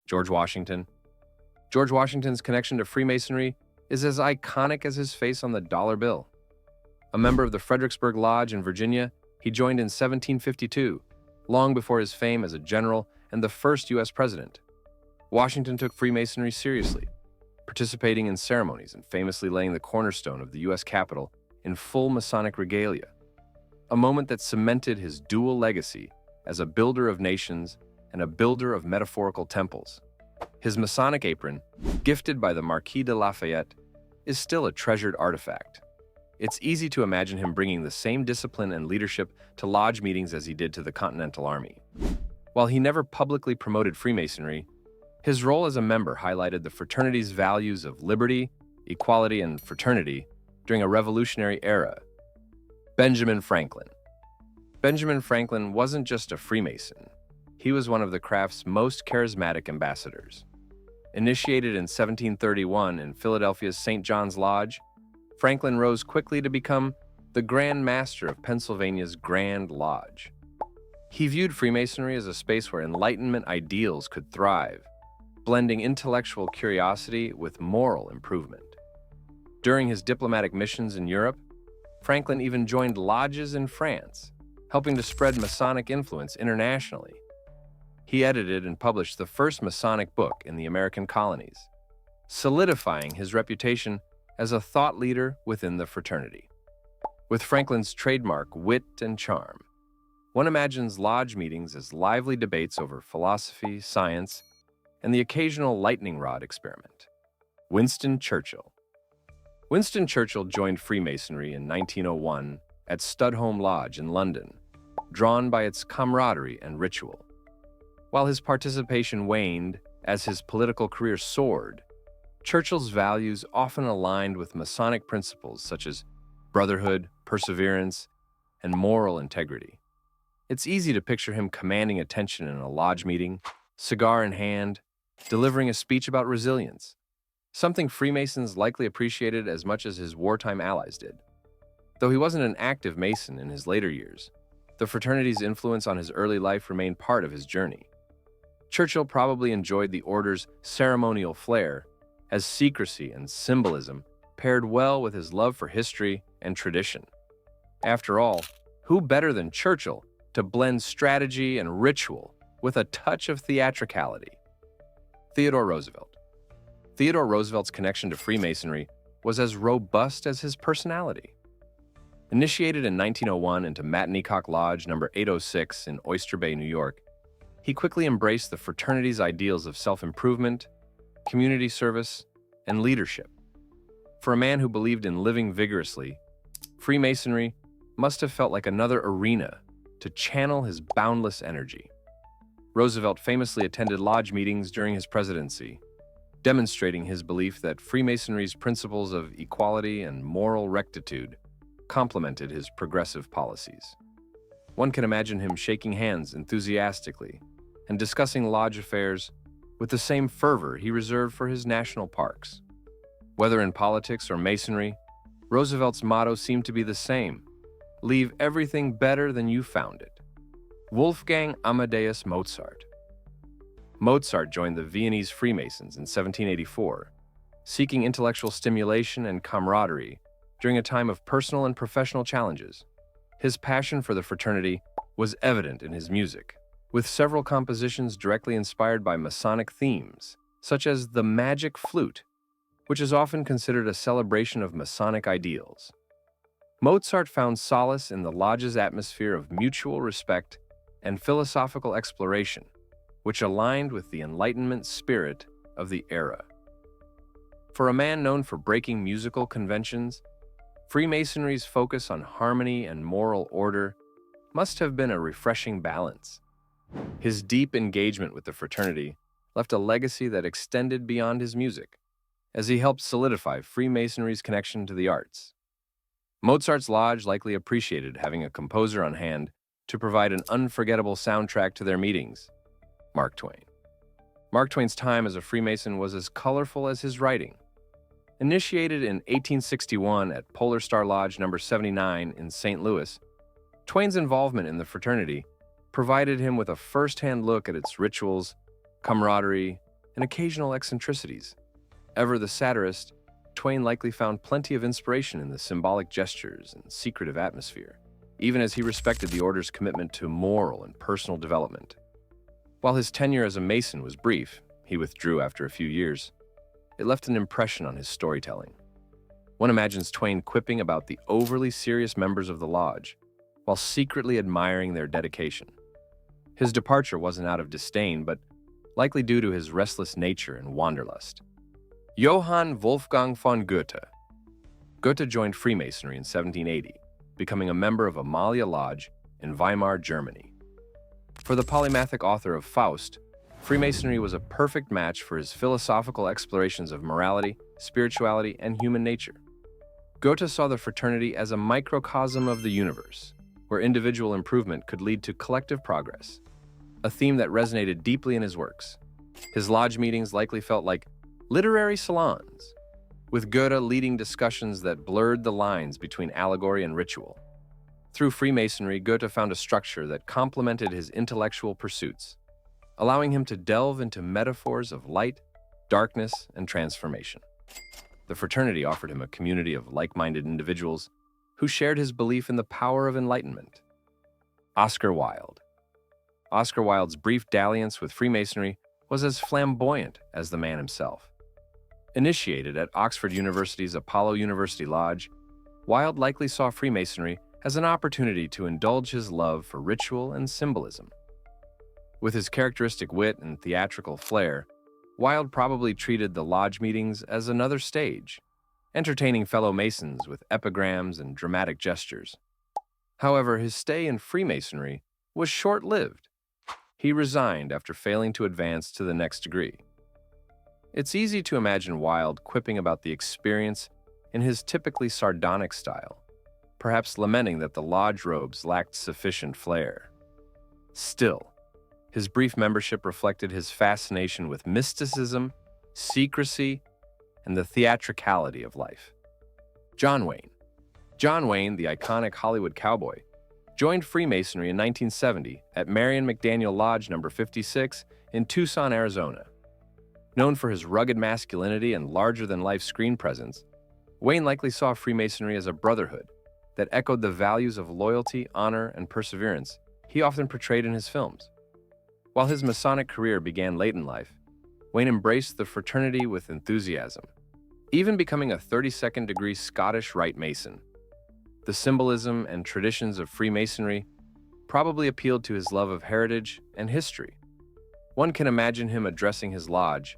George Washington. George Washington's connection to Freemasonry is as iconic as his face on the dollar bill. A member of the Fredericksburg Lodge in Virginia, he joined in 1752, long before his fame as a general and the first U.S. president. Washington took Freemasonry seriously, participating in ceremonies and famously laying the cornerstone of the U.S. Capitol in full Masonic regalia, a moment that cemented his dual legacy as a builder of nations and a builder of metaphorical temples. His Masonic apron, gifted by the Marquis de Lafayette, is still a treasured artifact. It's easy to imagine him bringing the same discipline and leadership to lodge meetings as he did to the Continental Army. While he never publicly promoted Freemasonry, his role as a member highlighted the fraternity's values of liberty, equality, and fraternity during a revolutionary era. Benjamin Franklin. Benjamin Franklin wasn't just a Freemason. He was one of the craft's most charismatic ambassadors. Initiated in 1731 in Philadelphia's St. John's Lodge, Franklin rose quickly to become the Grand Master of Pennsylvania's Grand Lodge. He viewed Freemasonry as a space where Enlightenment ideals could thrive, blending intellectual curiosity with moral improvement. During his diplomatic missions in Europe, Franklin even joined lodges in France, helping to spread Masonic influence internationally. He edited and published the first Masonic book in the American colonies, solidifying his reputation as a thought leader within the fraternity. With Franklin's trademark wit and charm, one imagines lodge meetings as lively debates over philosophy, science, and the occasional lightning rod experiment. Winston Churchill. Winston Churchill joined Freemasonry in 1901 at Studholme Lodge in London, drawn by its camaraderie and ritual. While his participation waned as his political career soared, Churchill's values often aligned with Masonic principles such as brotherhood, perseverance, and moral integrity. It's easy to picture him commanding attention in a lodge meeting, cigar in hand, delivering a speech about resilience, something Freemasons likely appreciated as much as his wartime allies did. Though he wasn't an active Mason in his later years, the fraternity's influence on his early life remained part of his journey. Churchill probably enjoyed the order's ceremonial flair, as secrecy and symbolism paired well with his love for history and tradition. After all, who better than Churchill to blend strategy and ritual with a touch of theatricality? Theodore Roosevelt. Theodore Roosevelt's connection to Freemasonry was as robust as his personality. Initiated in 1901 into Mattinecock Lodge number 806 in Oyster Bay, New York, he quickly embraced the fraternity's ideals of self-improvement, community service, and leadership. For a man who believed in living vigorously, Freemasonry must have felt like another arena to channel his boundless energy. Roosevelt famously attended lodge meetings during his presidency, demonstrating his belief that Freemasonry's principles of equality and moral rectitude complemented his progressive policies. One can imagine him shaking hands enthusiastically and discussing lodge affairs with the same fervor he reserved for his national parks. Whether in politics or Masonry, Roosevelt's motto seemed to be the same: leave everything better than you found it. Wolfgang Amadeus Mozart. Mozart joined the Viennese Freemasons in 1784, seeking intellectual stimulation and camaraderie during a time of personal and professional challenges. His passion for the fraternity was evident in his music, with several compositions directly inspired by Masonic themes, such as the Magic Flute, which is often considered a celebration of Masonic ideals. Mozart found solace in the lodge's atmosphere of mutual respect and philosophical exploration, which aligned with the Enlightenment spirit of the era. For a man known for breaking musical conventions, Freemasonry's focus on harmony and moral order must have been a refreshing balance. His deep engagement with the fraternity left a legacy that extended beyond his music, as he helped solidify Freemasonry's connection to the arts. Mozart's lodge likely appreciated having a composer on hand to provide an unforgettable soundtrack to their meetings. Mark Twain. Mark Twain's time as a Freemason was as colorful as his writing. Initiated in 1861 at Polar Star Lodge number 79 in St. Louis, Twain's involvement in the fraternity provided him with a first-hand look at its rituals, camaraderie, and occasional eccentricities. Ever the satirist, Twain likely found plenty of inspiration in the symbolic gestures and secretive atmosphere, even as he respected the order's commitment to moral and personal development. While his tenure as a Mason was brief, he withdrew after a few years. It left an impression on his storytelling. One imagines Twain quipping about the overly serious members of the lodge, while secretly admiring their dedication. His departure wasn't out of disdain, but likely due to his restless nature and wanderlust. Johann Wolfgang von Goethe. Goethe joined Freemasonry in 1780, becoming a member of Amalia Lodge in Weimar, Germany. For the polymathic author of Faust, Freemasonry was a perfect match for his philosophical explorations of morality, spirituality, and human nature. Goethe saw the fraternity as a microcosm of the universe, where individual improvement could lead to collective progress, a theme that resonated deeply in his works. His lodge meetings likely felt like literary salons, with Goethe leading discussions that blurred the lines between allegory and ritual. Through Freemasonry, Goethe found a structure that complemented his intellectual pursuits, allowing him to delve into metaphors of light, darkness, and transformation. The fraternity offered him a community of like-minded individuals who shared his belief in the power of enlightenment. Oscar Wilde. Oscar Wilde's brief dalliance with Freemasonry was as flamboyant as the man himself. Initiated at Oxford University's Apollo University Lodge, Wilde likely saw Freemasonry as an opportunity to indulge his love for ritual and symbolism. With his characteristic wit and theatrical flair, Wilde probably treated the lodge meetings as another stage, entertaining fellow Masons with epigrams and dramatic gestures. However, his stay in Freemasonry was short-lived. He resigned after failing to advance to the next degree. It's easy to imagine Wilde quipping about the experience in his typically sardonic style, perhaps lamenting that the lodge robes lacked sufficient flair. Still, his brief membership reflected his fascination with mysticism, secrecy, and the theatricality of life. John Wayne. John Wayne, the iconic Hollywood cowboy, joined Freemasonry in 1970 at Marion McDaniel Lodge No. 56 in Tucson, Arizona. Known for his rugged masculinity and larger-than-life screen presence, Wayne likely saw Freemasonry as a brotherhood that echoed the values of loyalty, honor, and perseverance he often portrayed in his films. While his Masonic career began late in life, Wayne embraced the fraternity with enthusiasm, even becoming a 32nd degree Scottish Rite Mason. The symbolism and traditions of Freemasonry probably appealed to his love of heritage and history. One can imagine him addressing his lodge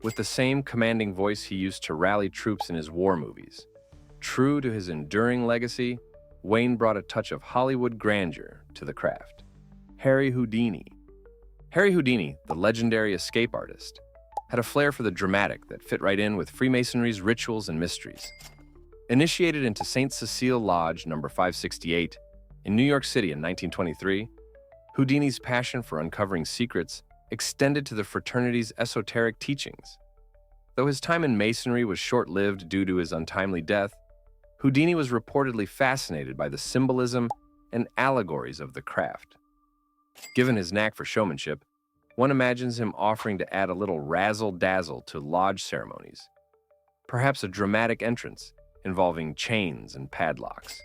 with the same commanding voice he used to rally troops in his war movies. True to his enduring legacy, Wayne brought a touch of Hollywood grandeur to the craft. Harry Houdini. Harry Houdini, the legendary escape artist, had a flair for the dramatic that fit right in with Freemasonry's rituals and mysteries. Initiated into St. Cecile Lodge No. 568 in New York City in 1923, Houdini's passion for uncovering secrets extended to the fraternity's esoteric teachings. Though his time in Masonry was short-lived due to his untimely death, Houdini was reportedly fascinated by the symbolism and allegories of the craft. Given his knack for showmanship, one imagines him offering to add a little razzle-dazzle to lodge ceremonies, perhaps a dramatic entrance involving chains and padlocks.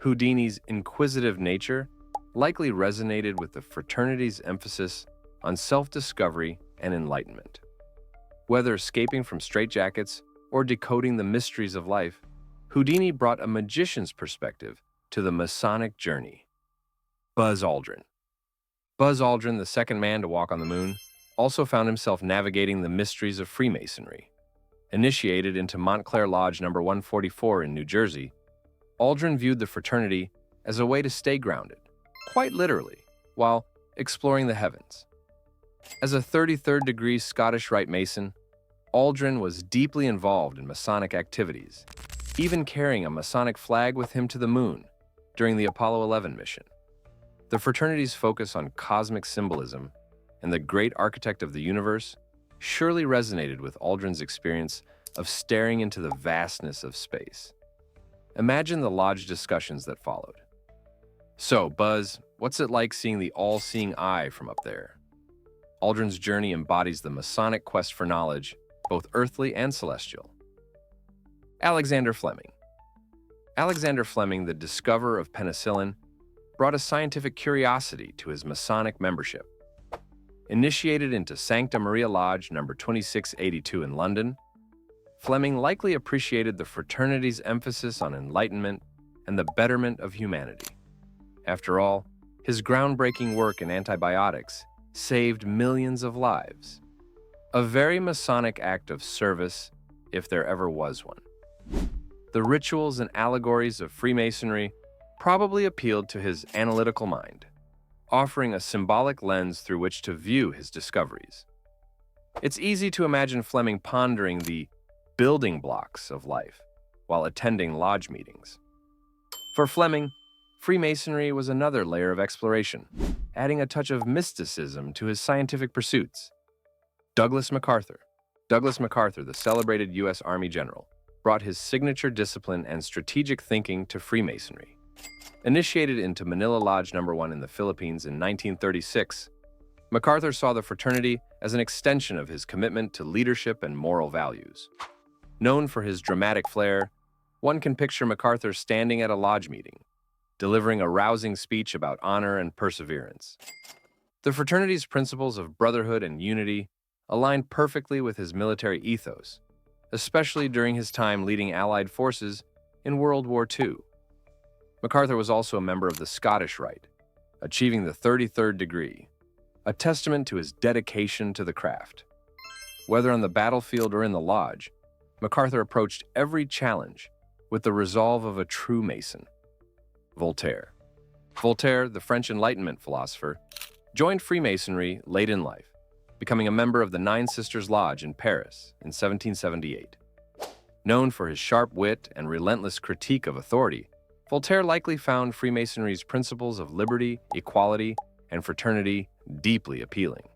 Houdini's inquisitive nature likely resonated with the fraternity's emphasis on self-discovery and enlightenment. Whether escaping from straitjackets or decoding the mysteries of life, Houdini brought a magician's perspective to the Masonic journey. Buzz Aldrin. Buzz Aldrin, the second man to walk on the moon, also found himself navigating the mysteries of Freemasonry. Initiated into Montclair Lodge No. 144 in New Jersey, Aldrin viewed the fraternity as a way to stay grounded, quite literally, while exploring the heavens. As a 33rd degree Scottish Rite Mason, Aldrin was deeply involved in Masonic activities, even carrying a Masonic flag with him to the moon during the Apollo 11 mission. The fraternity's focus on cosmic symbolism and the great architect of the universe surely resonated with Aldrin's experience of staring into the vastness of space. Imagine the lodge discussions that followed. "So, Buzz, what's it like seeing the all-seeing eye from up there?" Aldrin's journey embodies the Masonic quest for knowledge, both earthly and celestial. Alexander Fleming. Alexander Fleming, the discoverer of penicillin, brought a scientific curiosity to his Masonic membership. Initiated into Sancta Maria Lodge No. 2682 in London, Fleming likely appreciated the fraternity's emphasis on enlightenment and the betterment of humanity. After all, his groundbreaking work in antibiotics saved millions of lives. A very Masonic act of service, if there ever was one. The rituals and allegories of Freemasonry probably appealed to his analytical mind, offering a symbolic lens through which to view his discoveries. It's easy to imagine Fleming pondering the building blocks of life while attending lodge meetings. For Fleming, Freemasonry was another layer of exploration, adding a touch of mysticism to his scientific pursuits. Douglas MacArthur. Douglas MacArthur, the celebrated U.S. Army general, brought his signature discipline and strategic thinking to Freemasonry. Initiated into Manila Lodge No. 1 in the Philippines in 1936, MacArthur saw the fraternity as an extension of his commitment to leadership and moral values. Known for his dramatic flair, one can picture MacArthur standing at a lodge meeting, delivering a rousing speech about honor and perseverance. The fraternity's principles of brotherhood and unity aligned perfectly with his military ethos, especially during his time leading Allied forces in World War II. MacArthur was also a member of the Scottish Rite, achieving the 33rd degree, a testament to his dedication to the craft. Whether on the battlefield or in the lodge, MacArthur approached every challenge with the resolve of a true Mason. Voltaire. Voltaire, the French Enlightenment philosopher, joined Freemasonry late in life, becoming a member of the Nine Sisters Lodge in Paris in 1778. Known for his sharp wit and relentless critique of authority, Voltaire likely found Freemasonry's principles of liberty, equality, and fraternity deeply appealing.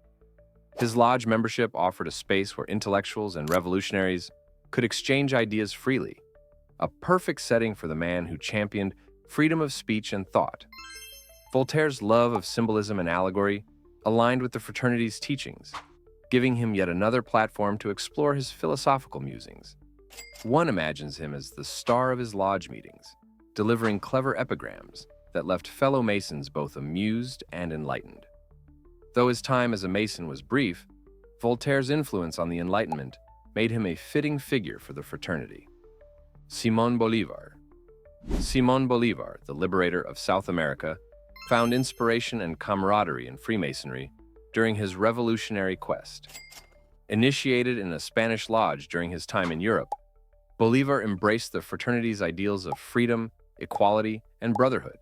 His lodge membership offered a space where intellectuals and revolutionaries could exchange ideas freely, a perfect setting for the man who championed freedom of speech and thought. Voltaire's love of symbolism and allegory aligned with the fraternity's teachings, giving him yet another platform to explore his philosophical musings. One imagines him as the star of his lodge meetings, delivering clever epigrams that left fellow Masons both amused and enlightened. Though his time as a Mason was brief, Voltaire's influence on the Enlightenment made him a fitting figure for the fraternity. Simón Bolívar. Simón Bolivar, the liberator of South America, found inspiration and camaraderie in Freemasonry during his revolutionary quest. Initiated in a Spanish lodge during his time in Europe, Bolivar embraced the fraternity's ideals of freedom, equality, and brotherhood.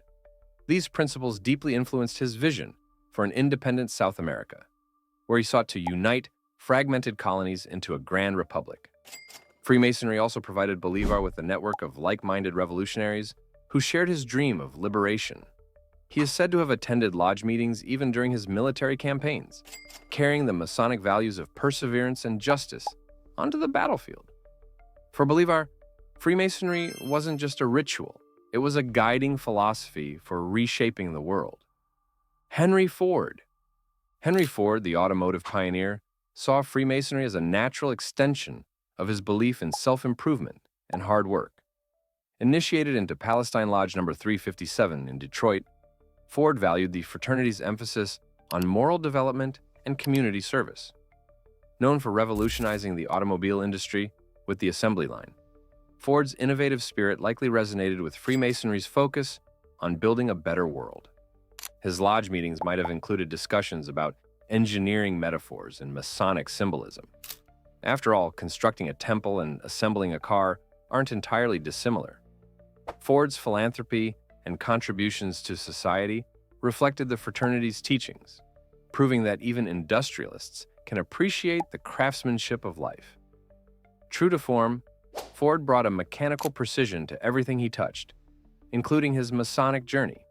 These principles deeply influenced his vision for an independent South America, where he sought to unite fragmented colonies into a grand republic. Freemasonry also provided Bolivar with a network of like-minded revolutionaries who shared his dream of liberation. He is said to have attended lodge meetings even during his military campaigns, carrying the Masonic values of perseverance and justice onto the battlefield. For Bolivar, Freemasonry wasn't just a ritual, it was a guiding philosophy for reshaping the world. Henry Ford. Henry Ford, the automotive pioneer, saw Freemasonry as a natural extension of his belief in self-improvement and hard work. Initiated into Palestine Lodge No. 357 in Detroit, Ford valued the fraternity's emphasis on moral development and community service. Known for revolutionizing the automobile industry with the assembly line, Ford's innovative spirit likely resonated with Freemasonry's focus on building a better world. His lodge meetings might have included discussions about engineering metaphors and Masonic symbolism. After all, constructing a temple and assembling a car aren't entirely dissimilar. Ford's philanthropy and contributions to society reflected the fraternity's teachings, proving that even industrialists can appreciate the craftsmanship of life. True to form, Ford brought a mechanical precision to everything he touched, including his Masonic journey.